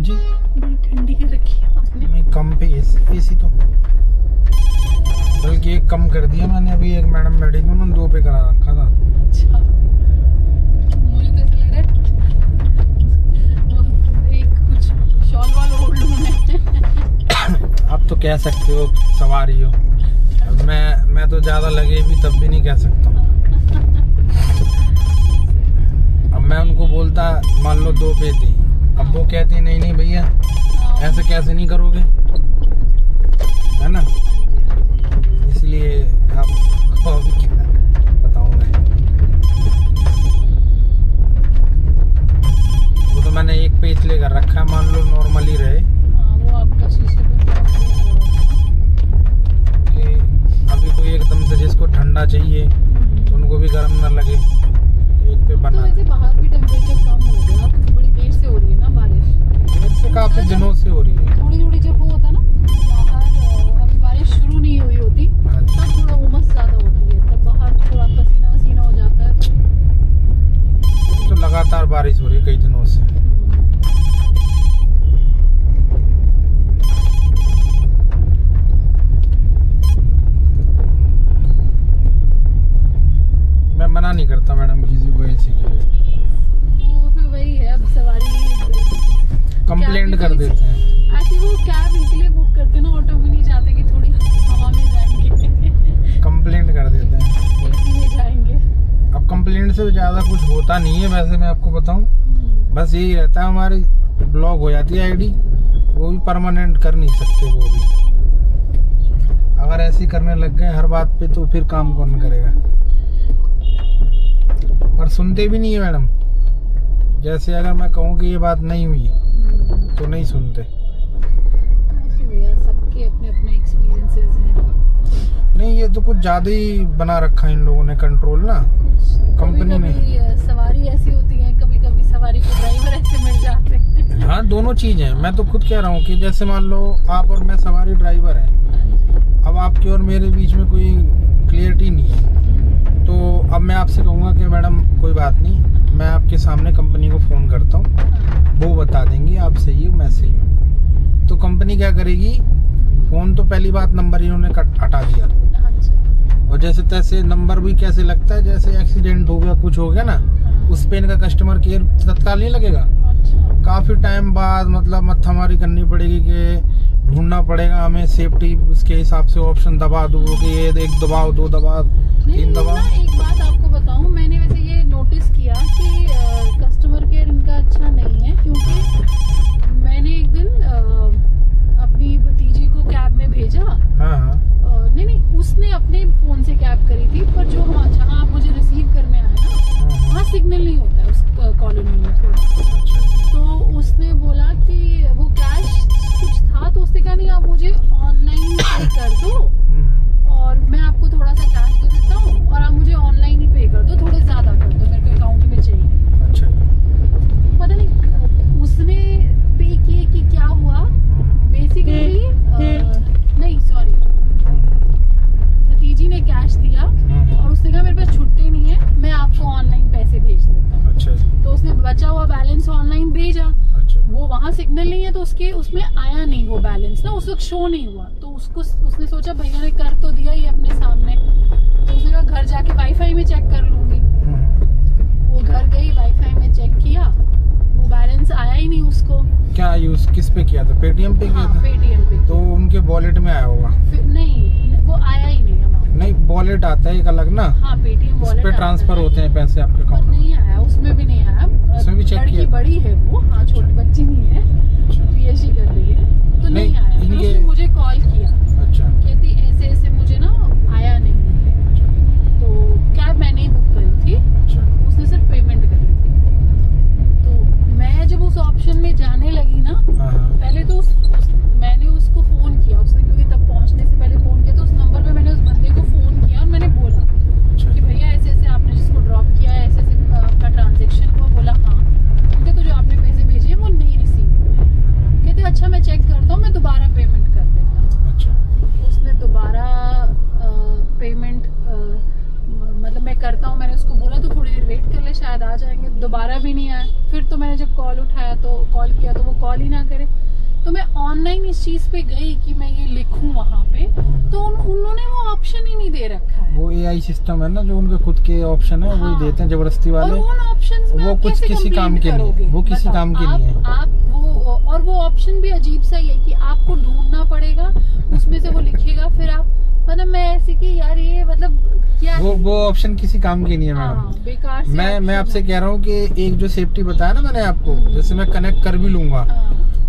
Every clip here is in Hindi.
जी बड़ी ठंडी कर रखी है आपने। नहीं कम पे एसी तो बल्कि एक कम कर दिया मैंने। अभी एक मैडम बैठी थी उन्होंने 2 पे करा रखा था। अच्छा मुझे तो ऐसा लग रहा है एक कुछ शॉल वाल ओढ़ लूं मैं। आप तो कह सकते हो सवारी हो, मैं तो ज्यादा लगे भी तब भी नहीं कह सकता। अब मैं उनको बोलता मान लो 2 पे थी, अब वो कहती नहीं नहीं भैया ऐसे कैसे नहीं करोगे, है ना। इसलिए आपको अभी क्या बताऊं मैं। वो तो मैंने एक पे इसलिए कर रखा है मान लो नॉर्मली रहे। वो आपका शीशे कि अभी कोई एकदम से जिसको ठंडा चाहिए तो उनको भी गर्म ना लगे, एक पे बना। तो वैसे बाहर भी टेम्परेचर कम हो गया क्योंकि बड़ी देर से हो रही है ना बारिश। देर से काफी दिनों से हो रही है। थोड़ी थोड़ी जब वो होता ना बाहर अभी बारिश शुरू नहीं हुई होती तब थोड़ा उमस ज्यादा होती है, तब बाहर थोड़ा पसीना वसीना हो जाता है। तो लगातार बारिश हो रही है कई दिनों से। मैं मना नहीं करता मैडम किसी को एसी के लिए। वो फिर वही है, अब सवारी कंप्लेंट कर देते हैं। ऐसे वो कैब इसलिए बुक करते ना, ऑटो में नहीं जाते कि थोड़ी हवा में जाएंगे। कंप्लेंट कर देते हैं, एसी में जाएंगे। अब कंप्लेंट से ज्यादा कुछ होता नहीं है वैसे, मैं आपको बताऊं बस यही रहता है हमारी ब्लॉक हो जाती है आईडी, वो भी परमानेंट कर नहीं सकते। वो भी अगर ऐसे करने लग गए हर बात पे तो फिर काम कौन करेगा। और सुनते भी नहीं है मैडम। जैसे अगर मैं कहूँ कि ये बात नहीं हुई तो नहीं सुनते। सबके अपने अपने एक्सपीरियंसेस हैं। नहीं ये तो कुछ ज्यादा ही बना रखा है इन लोगों ने कंट्रोल ना, कंपनी ने। सवारी ऐसी होती है, कभी कभी सवारी के ड्राइवर ऐसे मिल जाते हैं। हाँ दोनों चीज है। मैं तो खुद कह रहा हूँ कि जैसे मान लो आप और मैं सवारी ड्राइवर हैं, अब आपके और मेरे बीच में कोई क्लियरिटी नहीं है, तो अब मैं आपसे कहूँगा कि मैडम कोई बात नहीं, मैं आपके सामने कंपनी को फ़ोन करता हूँ, वो बता देंगी आप सही हो मैं सही हूँ। तो कंपनी क्या करेगी, फ़ोन तो पहली बात नंबर इन्होंने हटा दिया। और जैसे तैसे नंबर भी कैसे लगता है, जैसे एक्सीडेंट हो गया कुछ हो गया ना, उस पे इनका कस्टमर केयर तत्काल नहीं लगेगा। काफ़ी टाइम बाद मतलब मत्थामारी करनी पड़ेगी कि ढूंढना पड़ेगा हमें सेफ्टी उसके हिसाब से ऑप्शन दबा दो कि ये 1 दबाओ 2 दबाओ 3 दबाओ। एक बात आपको बताऊं, मैंने वैसे ये नोटिस किया कि कस्टमर केयर इनका अच्छा नहीं है, क्योंकि मैंने एक दिन अपनी भतीजी को कैब में भेजा। हाँ नहीं उसने अपने फोन से कैब करी थी, पर जो जहाँ आप मुझे रिसीव करने आए ना वहाँ सिग्नल नहीं होता है उस कॉलोनी में थोड़ा। तो उसने बोला कि वो कैश कुछ था, तो उसने कहा नहीं आप मुझे ऑनलाइन पे कर दो और मैं आपको थोड़ा सा कैश दे देता हूँ और आप मुझे ऑनलाइन ही पे कर दो, थोड़े ज्यादा कर दो, मेरे को अकाउंट में चाहिए। अच्छा पता नहीं उसने पे किए कि क्या हुआ बेसिकली। नहीं सॉरी, भतीजी ने कैश दिया और उसने कहा मेरे पास छुट्टे नहीं है, मैं आपको ऑनलाइन पैसे भेज देता हूँ। अच्छा तो उसने बचा हुआ बैलेंस ऑनलाइन भेजा। अच्छा वो वहाँ सिग्नल नहीं है तो उसमें आया नहीं वो बैलेंस ना, उस वक्त शो नहीं हुआ। तो उसने सोचा भैया ने कर तो दिया ही अपने सामने, तो उसने कहा घर जाके वाईफाई में चेक कर लूंगी। वो घर गई, वाईफाई में चेक किया, वो बैलेंस आया ही नहीं उसको। क्या यूज किस पे किया था, पेटीएम पे किया था? पेटीएम पे। तो उनके वॉलेट में आया होगा। नहीं वो आया ही नहीं अमाउंट। नहीं वॉलेट आता है एक अलग ना। हाँ पेटीएम वॉलेट पे ट्रांसफर होते हैं पैसे आपके अकाउंट में। नहीं आया, उसमें भी नहीं आया। उसमें भी चेक किया? बड़ी है वो, हाँ छोटी बच्ची नहीं है, पीएचडी कर रही है, तो नहीं आया। फिर उसने मुझे कॉल किया। अच्छा कहती ऐसे ऐसे मुझे ना आया नहीं है, तो कैब मैंने ही बुक करी थी। अच्छा उसने सिर्फ पेमेंट करी थी। तो मैं जब उस ऑप्शन में जाने लगी ना, पहले तो मैंने उसको फोन किया, उसने क्योंकि तब पहुंचने से पहले फोन किया, तो उस नंबर पे मैंने उस बंदे को फोन किया और मैंने बोला कि भैया ऐसे ऐसे आपने जिसको ड्रॉप किया है ऐसे ऐसे आपका दोबारा भी नहीं आए। फिर तो मैंने जब कॉल उठाया तो कॉल किया तो वो कॉल ही ना करे। तो मैं ऑनलाइन इस चीज पे गई कि मैं ये लिखूं वहाँ पे, तो उन्होंने वो ऑप्शन ही नहीं दे रखा है। वो AI सिस्टम है ना, जो उनके खुद के ऑप्शन है, वही देते हैं जबरदस्ती वाले। और उन ऑप्शंस में वो कुछ किसी काम के लिए, वो किसी काम के लिए आप वो ऑप्शन भी अजीब सा ही है कि आपको ढूंढना पड़ेगा, उसमें से वो लिखेगा, फिर आप मतलब मैं ऐसे कि यार ये मतलब क्या वो ऑप्शन किसी काम के नहीं है मैडम। बेकार से मैं आपसे कह रहा हूँ कि एक जो सेफ्टी बताया ना मैंने आपको, जैसे मैं कनेक्ट कर भी लूंगा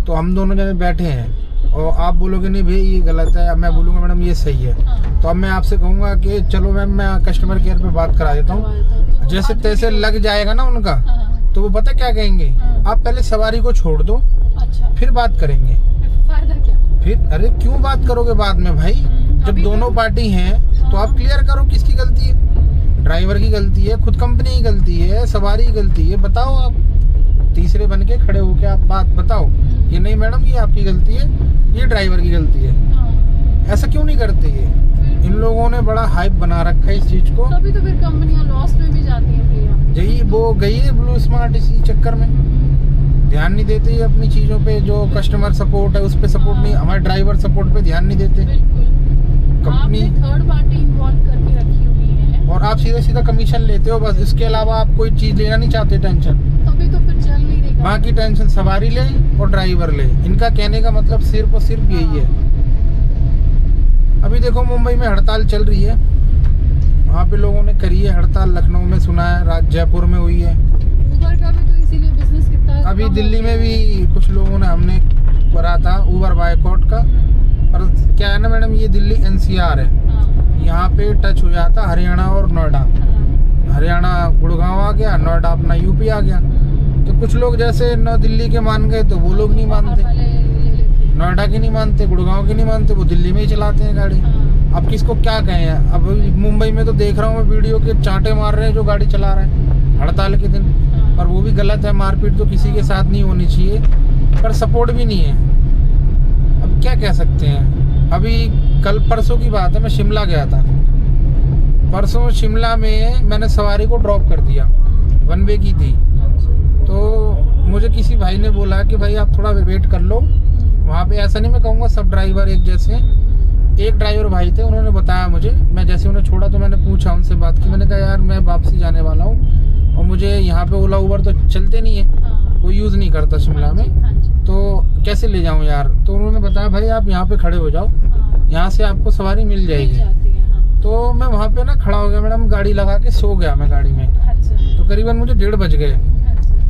तो हम दोनों जने बैठे हैं और आप बोलोगे नहीं भाई ये गलत है, अब मैं बोलूंगा मैडम ये सही है, तो अब मैं आपसे कहूंगा कि चलो मैम मैं कस्टमर केयर पे बात करा देता हूँ, जैसे तैसे लग जाएगा ना उनका, तो वो पता क्या कहेंगे, आप पहले सवारी को छोड़ दो, अच्छा फिर बात करेंगे। फायदा क्या? फिर अरे क्यों बात करोगे बाद में भाई, जब दोनों पार्टी हैं तो आप क्लियर करो किसकी गलती है। ड्राइवर की गलती है, खुद कंपनी की गलती है, सवारी की गलती है, बताओ आप तीसरे बन के खड़े होके आप बात बताओ, ये नहीं मैडम ये आपकी गलती है, ये ड्राइवर की गलती है। ऐसा क्यों नहीं करते ये? इन लोगों ने बड़ा हाइप बना रखा है इस चीज को, तभी तो फिर कंपनियां लॉस में भी जाती हैं भैया। यही वो गई है ब्लू स्मार्ट इसी चक्कर में, ध्यान नहीं देते ये अपनी चीजों पे, जो कस्टमर सपोर्ट है उस पे सपोर्ट नहीं, हमारे ड्राइवर सपोर्ट पे ध्यान नहीं देते। कंपनी थर्ड पार्टी इन्वॉल्व करके रखी हुई है और आप सीधा सीधा कमीशन लेते हो बस, इसके अलावा आप कोई चीज लेना नहीं चाहते टेंशन। तभी तो फिर चल नहीं रही, बाकी टेंशन सवारी ले और ड्राइवर ले, इनका कहने का मतलब सिर्फ और सिर्फ यही है। अभी देखो मुंबई में हड़ताल चल रही है, वहाँ पे लोगों ने करी है हड़ताल, लखनऊ में सुना है, जयपुर में हुई है, उबर का भी तो इसीलिए बिजनेस कितना अभी दिल्ली में भी कुछ लोगों ने हमने करा था उबर बायकॉट का। पर क्या है ना मैडम, ये दिल्ली NCR है, यहाँ पे टच हो जाता हरियाणा और नोएडा, हरियाणा गुड़गांव आ गया, नोएडा अपना UP आ गया, तो कुछ लोग जैसे न दिल्ली के मान गए तो वो लोग नहीं मानते, नोएडा के नहीं मानते, गुड़गांव के नहीं मानते, वो दिल्ली में ही चलाते हैं गाड़ी। अब किसको क्या कहें, अब मुंबई में तो देख रहा हूँ मैं वीडियो के चांटे मार रहे हैं जो गाड़ी चला रहे हैं हड़ताल के दिन, पर वो भी गलत है, मारपीट तो किसी के साथ नहीं होनी चाहिए, पर सपोर्ट भी नहीं है। अब क्या कह सकते हैं। अभी कल परसों की बात है, मैं शिमला गया था, परसों शिमला में मैंने सवारी को ड्रॉप कर दिया, 1 वे की थी, तो मुझे किसी भाई ने बोला कि भाई आप थोड़ा वेट कर लो, वहाँ पे ऐसा नहीं मैं कहूँगा सब ड्राइवर एक जैसे, एक ड्राइवर भाई थे, उन्होंने बताया मुझे, मैं जैसे उन्हें छोड़ा तो मैंने पूछा उनसे बात की, मैंने कहा यार मैं वापसी जाने वाला हूँ और मुझे यहाँ पे ओला उबर तो चलते नहीं है, कोई यूज़ नहीं करता शिमला में, तो कैसे ले जाऊँ यार। तो उन्होंने बताया भाई आप यहाँ पे खड़े हो जाओ, यहाँ से आपको सवारी मिल जाएगी। तो मैं वहाँ पे ना खड़ा हो गया मैडम, गाड़ी लगा के सो गया मैं गाड़ी में, तो करीबन मुझे 1:30 बज गए।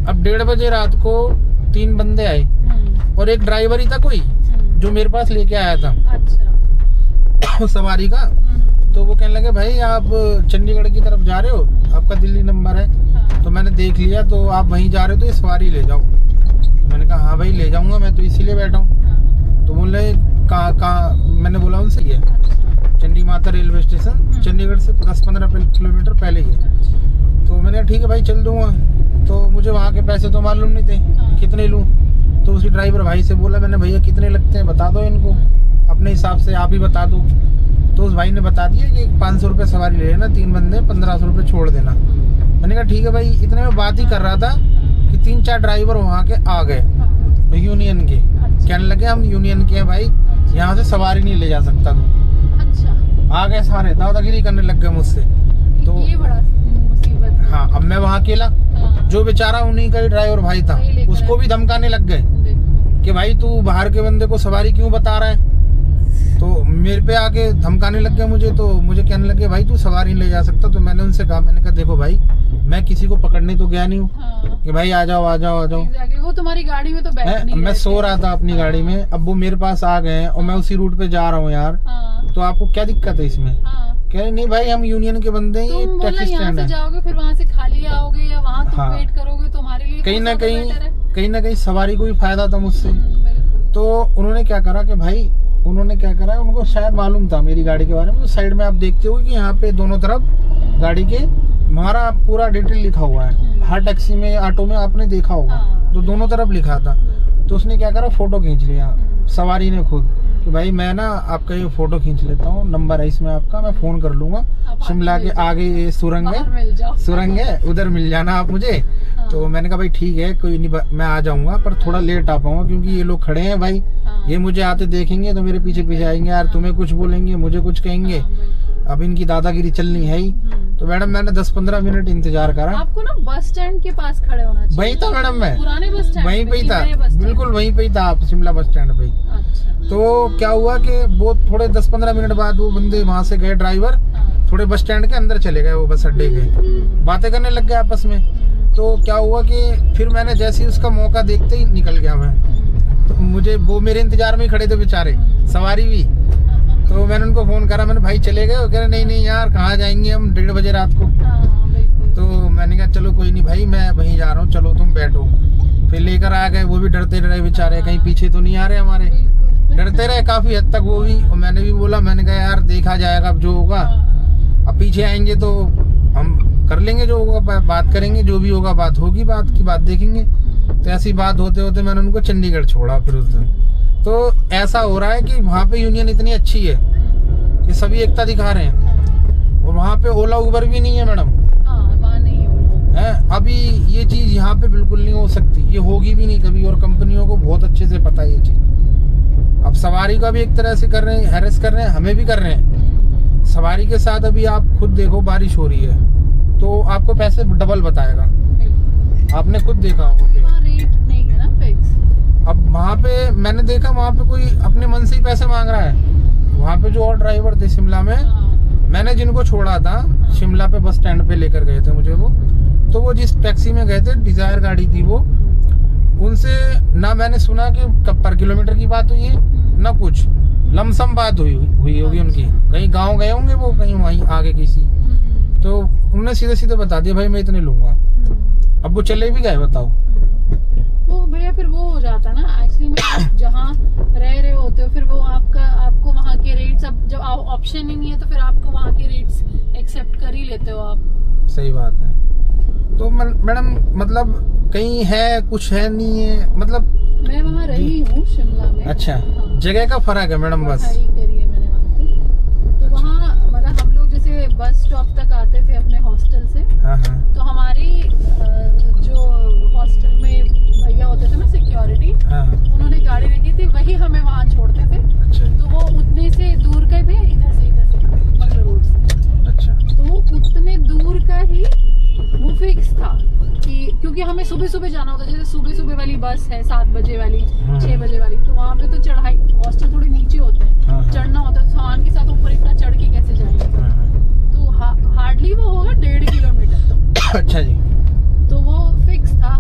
अब 1:30 बजे रात को 3 बंदे आए और एक ड्राइवर ही था कोई जो मेरे पास लेके आया था सवारी का, तो वो कहने लगे भाई आप चंडीगढ़ की तरफ जा रहे हो, आपका दिल्ली नंबर है, तो मैंने देख लिया, तो आप वहीं जा रहे हो तो ये सवारी ले जाओ। तो मैंने कहा हाँ भाई ले जाऊंगा, मैं तो इसीलिए बैठा हूँ। तो बोले कहाँ, मैंने बोला उनसे ये चंडी माता रेलवे स्टेशन चंडीगढ़ से 10-15 किलोमीटर पहले ही है। तो मैंने ठीक है भाई चल दूंगा, तो मुझे वहाँ के पैसे तो मालूम नहीं थे कितने लूँ, तो उसी ड्राइवर भाई से बोला मैंने भैया कितने लगते हैं बता दो इनको, अपने हिसाब से आप ही बता दो। तो उस भाई ने बता दिया कि 500 रुपये सवारी ले लेना, 3 बंदे 1500 रुपये छोड़ देना। मैंने कहा ठीक है भाई, इतने में बात ही कर रहा था कि 3-4 ड्राइवर वहाँ के आ गए यूनियन के, कहने लगे हम यूनियन के हैं भाई, यहाँ से सवारी नहीं ले जा सकता तू। आ गए सारे, दादागिरी करने लग गए मुझसे। तो ये बड़ा मुसीबत है। हाँ, अब मैं वहाँ अकेला, जो बेचारा उन्हीं का ही ड्राइवर भाई था, उसको भी धमकाने लग गए कि भाई तू बाहर के बंदे को सवारी क्यों बता रहा है। तो मेरे पे आके धमकाने लग गए मुझे, तो मुझे कहने लगे भाई तू सवारी नहीं ले जा सकता। तो मैंने उनसे कहा, मैंने कहा देखो भाई मैं किसी को पकड़ने तो गया नहीं हूँ कि भाई आ जाओ आ जाओ आ जाओ। वो तुम्हारी गाड़ी में तो बैठ नहीं, मैं सो रहा था अपनी गाड़ी में, अब वो मेरे पास आ गए और मैं उसी रूट पे जा रहा हूँ यार, तो आपको क्या दिक्कत है इसमें। कह रहे नहीं भाई हम यूनियन के बंदे हैं, ये टैक्सी स्टैंड है। जाओगे फिर वहाँ से खाली आओगे या वहाँ तुम वेट करोगे, तो हमारे लिए कहीं ना कहीं सवारी को भी फायदा था मुझसे। तो उन्होंने क्या करा कि भाई उनको शायद मालूम था मेरी गाड़ी के बारे में, तो साइड में आप देखते हो कि यहाँ पे दोनों तरफ गाड़ी के हमारा पूरा डिटेल लिखा हुआ है, हर टैक्सी में ऑटो में आपने देखा होगा, तो दोनों तरफ लिखा था। तो उसने क्या करा, फोटो खींच लिया सवारी ने खुद कि भाई मैं ना आपका ये फोटो खींच लेता हूँ, नंबर है इसमें आपका, मैं फोन कर लूंगा, शिमला के आगे ये सुरंग है उधर मिल जाना आप मुझे। हाँ। तो मैंने कहा भाई ठीक है कोई नहीं, मैं आ जाऊंगा पर थोड़ा लेट आ पाऊंगा क्योंकि ये लोग खड़े हैं भाई। हाँ। ये मुझे आते देखेंगे तो मेरे पीछे पीछे आएंगे, यार तुम्हें कुछ बोलेंगे मुझे कुछ कहेंगे, अब इनकी दादागिरी चलनी है ही। तो मैडम मैंने 10-15 मिनट इंतजार करा। आपको ना बस स्टैंड के पास खड़े होना चाहिए। वही था मैडम, मैं पुराने बस स्टैंड वहीं पे ही था, बिल्कुल वहीं पे ही था, आप शिमला बस स्टैंड पे ही। अच्छा। तो क्या हुआ कि वो थोड़े 10-15 मिनट बाद वो बंदे वहां से गए, ड्राइवर थोड़े बस स्टैंड के अंदर चले गए, वो बस अड्डे के, बातें करने लग गए आपस में। तो क्या हुआ कि फिर मैंने जैसे ही उसका मौका देखते ही निकल गया मैं। तो मुझे वो मेरे इंतजार में ही खड़े थे बेचारे, सवारी भी। तो मैंने उनको फोन करा, मैंने भाई चले गए? कह रहे नहीं यार कहाँ जाएंगे हम 1:30 बजे रात को। तो मैंने कहा चलो कोई नहीं भाई मैं वहीं जा रहा हूँ, चलो तुम बैठो। फिर लेकर आ गए, वो भी डरते रहे बेचारे, कहीं पीछे तो नहीं आ रहे हमारे, डरते रहे काफी हद तक वो भी। और मैंने भी बोला, मैंने कहा यार देखा जाएगा अब जो होगा, अब पीछे आएंगे तो हम कर लेंगे जो होगा, बात करेंगे, जो भी होगा बात होगी, बात की बात देखेंगे। तो ऐसी बात होते होते मैंने उनको चंडीगढ़ छोड़ा फिर उस दिन। तो ऐसा हो रहा है कि वहाँ पे यूनियन इतनी अच्छी है कि सभी एकता दिखा रहे हैं, और वहाँ पे ओला उबर भी नहीं है मैडम। है अभी ये चीज यहाँ पे बिल्कुल नहीं हो सकती, ये होगी भी नहीं कभी, और कंपनियों को बहुत अच्छे से पता है ये चीज। अब सवारी का भी एक तरह से कर रहे हैं, हैरेस कर रहे हैं, हमें भी कर रहे हैं। सवारी के साथ अभी आप खुद देखो, बारिश हो रही है तो आपको पैसे डबल बताएगा, आपने खुद देखा होगा। रेट नहीं है ना फिक्स। अब वहाँ पे मैंने देखा, वहाँ पे कोई अपने मन से ही पैसे मांग रहा है। वहाँ पे जो और ड्राइवर थे शिमला में, मैंने जिनको छोड़ा था शिमला पे बस स्टैंड पे लेकर गए थे मुझे वो, तो वो जिस टैक्सी में गए थे, डिजायर गाड़ी थी वो, उनसे ना मैंने सुना कि कब पर किलोमीटर की बात हुई है ना कुछ, लमसम बात हुई होगी उनकी, कहीं गांव गए होंगे वो, कहीं वहीं आगे किसी। तो उन्होंने सीधे सीधे बता दिया भाई मैं इतने लूंगा। अब वो चले भी गए, बताओ। वो भैया फिर वो हो जाता ना एक्चुअली में, आप जहाँ रह रहे होते हो फिर वो आपको वहाँ के रेट्स, अब जब ऑप्शन ही नहीं है तो फिर आपको वहाँ के रेट्स एक्सेप्ट कर ही लेते हो आप। सही बात है। तो मैडम मतलब कहीं है कुछ है नहीं है, मतलब मैं वहाँ रही हूँ शिमला में। अच्छा। हाँ। जगह का फर्क है मैडम, बस करी है मैंने वहाँ पे। तो वहाँ मतलब हम लोग जैसे बस स्टॉप तक आते थे अपने हॉस्टल से। हाँ हाँ। तो हमारी जो हॉस्टल में भैया होते थे ना सिक्योरिटी, हाँ। उन्होंने गाड़ी रखी थी, वही हमें वहाँ छोड़ते थे। अच्छा। तो वो उतने से दूर का भी, इधर से मंगल रोड से। अच्छा। तो उतने दूर का ही वो फिक्स था कि क्योंकि हमें सुबह सुबह जाना होता है, जैसे सुबह सुबह वाली बस है 7 बजे वाली, 6 बजे वाली, तो वहाँ पे तो चढ़ाई, हॉस्टल थोड़े नीचे होते हैं, चढ़ना होता है, सामान के साथ ऊपर इतना चढ़ के कैसे जाएंगे। तो हार्डली वो होगा 1.5 किलोमीटर। अच्छा जी। तो वो फिक्स था।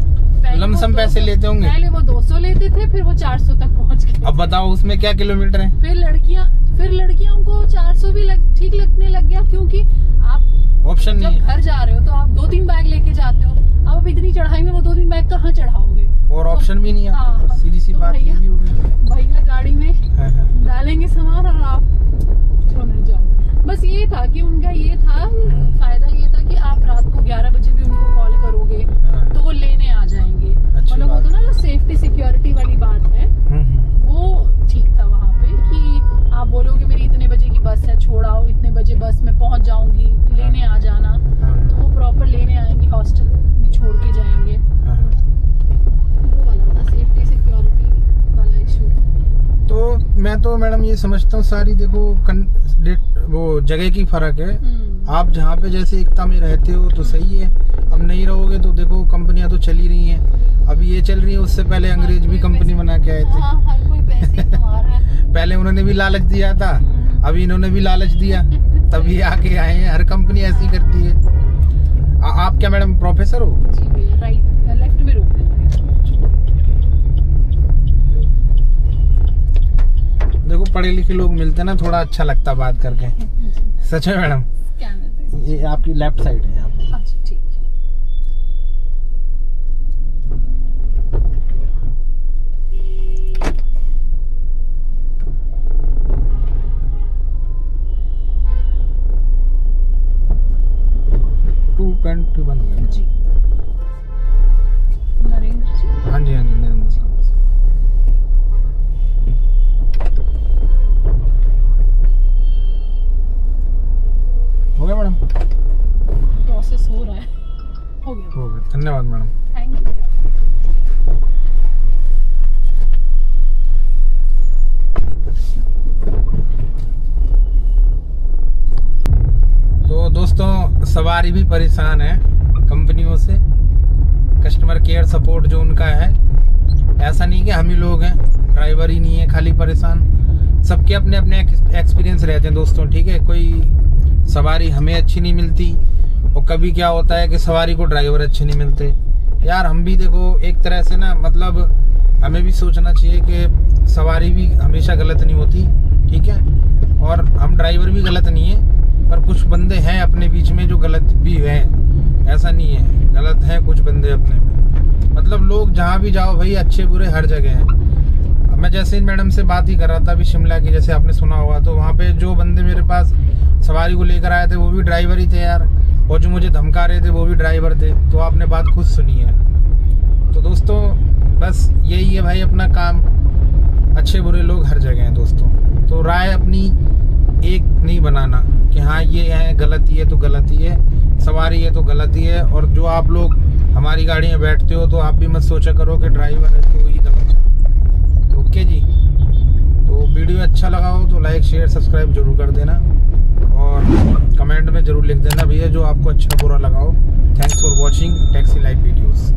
लमसम पैसे लेते होंगे, पहले वो 200 लेते थे, फिर वो 400 तक पहुँच गए। अब बताओ उसमें क्या किलोमीटर है। फिर लड़कियों को 400 भी ठीक लगने लग गया, क्योंकि आप ऑप्शन नहीं है, घर जा रहे हो तो आप 2-3 बैग लेके जाते हो, अब इतनी चढ़ाई में वो 2-3 बैग कहाँ चढ़ाओगे, और ऑप्शन भी नहीं है। हाँ, सीधी सी बात ये भी होगी, भैया गाड़ी में डालेंगे सामान और आप छोड़ने जाओ। बस ये था कि उनका ये था फायदा, ये था कि आप रात को 11 बजे भी उनको कॉल करोगे तो वो लेने आ जाएंगे। मतलब वो तो ना जो सेफ्टी सिक्योरिटी वाली बात है वो ठीक था वहाँ पे, कि आप बोलोगे मेरी इतने बजे की बस है, छोड़ाओ इतने बजे बस में पहुँच जाऊंगी, लेने आ जाना, तो वो प्रॉपर लेने आएंगे, हॉस्टल में छोड़ के जाएंगे। वो वाला था सेफ्टी सिक्योरिटी वाला इशू। तो मैं तो मैडम ये समझता हूँ सारी, देखो वो जगह की फर्क है। आप जहाँ पे जैसे एकता में रहते हो तो सही है, अब नहीं रहोगे तो देखो कंपनियां तो चल ही रही हैं, अभी ये चल रही है, उससे पहले अंग्रेज भी कंपनी बना के आए थे। हाँ, हर कोई पैसे कमा रहा है। पहले उन्होंने भी लालच दिया था, अभी इन्होंने भी लालच दिया, तभी आके आए हैं। हर कंपनी ऐसी करती है। आप क्या मैडम प्रोफेसर हो? जी भैया, राइट लेफ्ट में रोक देना। देखो पढ़े लिखे लोग मिलते हैं ना, थोड़ा अच्छा लगता बात करके। सच है मैडम। ये आपकी लेफ्ट साइड है यहाँ पे। अच्छा ठीक है। $2.21 हो गया जी। नरेंद्र जी। हाँ जी, हाँ जी, नरेंद्र जी। धन्यवाद मैडम। Thank you. तो दोस्तों सवारी भी परेशान है कंपनियों से, कस्टमर केयर सपोर्ट जो उनका है, ऐसा नहीं कि हम ही लोग हैं, ड्राइवर ही नहीं है खाली परेशान, सबके अपने अपने एक्सपीरियंस रहते हैं दोस्तों, ठीक है। कोई सवारी हमें अच्छी नहीं मिलती और कभी क्या होता है कि सवारी को ड्राइवर अच्छे नहीं मिलते। यार हम भी देखो एक तरह से ना, मतलब हमें भी सोचना चाहिए कि सवारी भी हमेशा गलत नहीं होती, ठीक है, और हम ड्राइवर भी गलत नहीं है, पर कुछ बंदे हैं अपने बीच में जो गलत भी हैं, ऐसा नहीं है, गलत हैं कुछ बंदे अपने में। मतलब लोग जहाँ भी जाओ भाई, अच्छे बुरे हर जगह हैं। मैं जैसे इन मैडम से बात ही कर रहा था अभी शिमला की, जैसे आपने सुना होगा, तो वहाँ पे जो बंदे मेरे पास सवारी को लेकर आए थे वो भी ड्राइवर ही थे यार, और जो मुझे धमका रहे थे वो भी ड्राइवर थे। तो आपने बात खुद सुनी है। तो दोस्तों बस यही है भाई अपना काम, अच्छे बुरे लोग हर जगह हैं दोस्तों। तो राय अपनी एक नहीं बनाना कि हाँ ये है गलती है तो गलती है, सवारी है तो गलती है, और जो आप लोग हमारी गाड़ी में बैठते हो तो आप भी मत सोचा करो कि ड्राइवर है तो ये गलत है। ओके जी, तो वीडियो अच्छा लगा हो तो लाइक शेयर सब्सक्राइब जरूर कर देना, और कमेंट में जरूर लिख देना भैया जो आपको अच्छा बुरा लगा हो। Thanks for watching taxi live videos.